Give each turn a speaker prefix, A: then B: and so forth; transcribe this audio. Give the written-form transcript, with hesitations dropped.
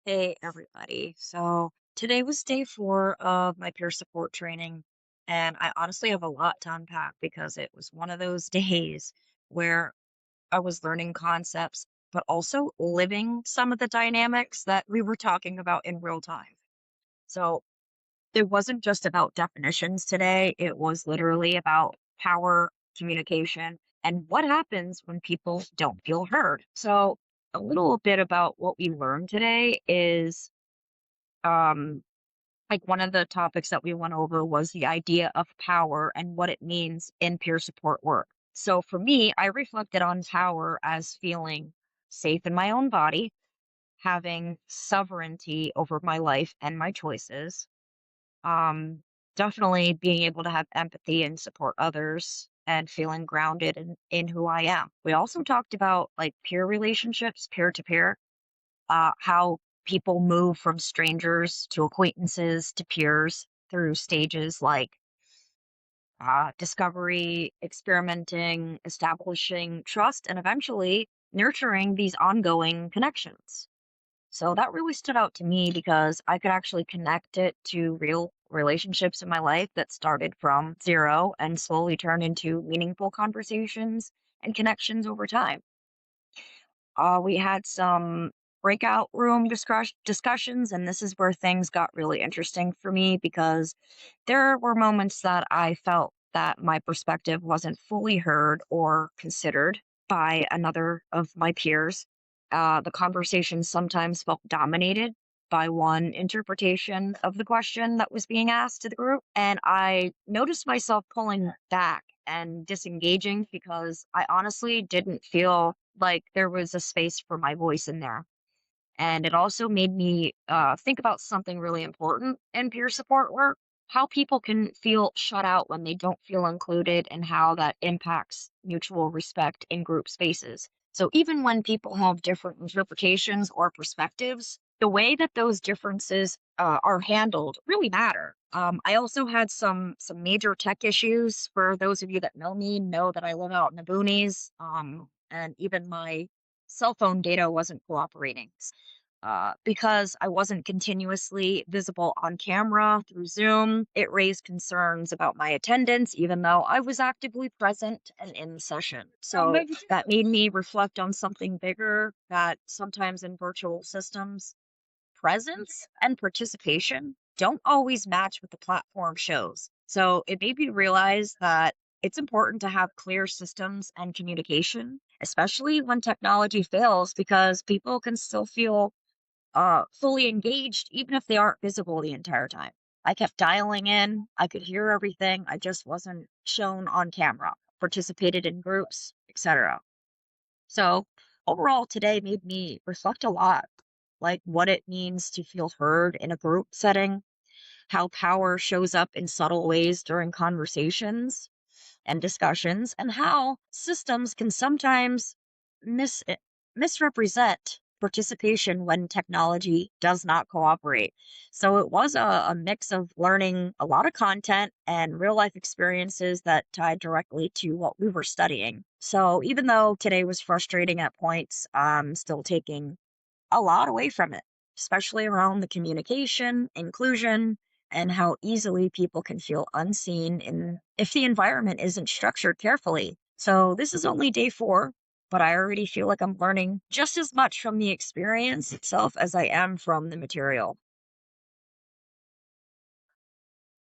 A: Hey, everybody. So today was day 4 of my peer support training, and I honestly have a lot to unpack because it was one of those days where I was learning concepts, but also living some of the dynamics that we were talking about in real time. So it wasn't just about definitions today, it was literally about power, communication, and what happens when people don't feel heard. So a little bit about what we learned today is um, like one of the topics that we went over was the idea of power and what it means in peer support work. So for me, I reflected on power as feeling safe in my own body, having sovereignty over my life and my choices. Um, Definitely being able to have empathy and support others and feeling grounded in who I am. We also talked about like peer relationships, peer to peer, how people move from strangers to acquaintances to peers through stages like discovery, experimenting, establishing trust, and eventually nurturing these ongoing connections. So that really stood out to me because I could actually connect it to real relationships in my life that started from zero and slowly turned into meaningful conversations and connections over time. We had some breakout room discussions, and this is where things got really interesting for me because there were moments that I felt that my perspective wasn't fully heard or considered by another of my peers. The conversation sometimes felt dominated by one interpretation of the question that was being asked to the group. And I noticed myself pulling back and disengaging because I honestly didn't feel like there was a space for my voice in there. And it also made me think about something really important in peer support work, how people can feel shut out when they don't feel included, and how that impacts mutual respect in group spaces. So, even when people have different interpretations or perspectives, the way that those differences are handled really matter. I also had some major tech issues. For those of you that know me, know that I live out in the boonies, and even my cell phone data wasn't cooperating because I wasn't continuously visible on camera through Zoom. It raised concerns about my attendance, even though I was actively present and in the session. So that made me reflect on something bigger that sometimes in virtual systems, presence and participation don't always match what the platform shows. So it made me realize that it's important to have clear systems and communication, especially when technology fails, because people can still feel fully engaged, even if they aren't visible the entire time. I kept dialing in. I could hear everything. I just wasn't shown on camera, participated in groups, etc. So overall, today made me reflect a lot, like what it means to feel heard in a group setting, how power shows up in subtle ways during conversations and discussions, and how systems can sometimes mis- eh, misrepresent participation when technology does not cooperate. So it was a mix of learning a lot of content and real life experiences that tied directly to what we were studying. So even though today was frustrating at points, I'm still taking a lot away from it, especially around the communication, inclusion, and how easily people can feel unseen in if the environment isn't structured carefully. So this is only day 4, but I already feel like I'm learning just as much from the experience itself as I am from the material.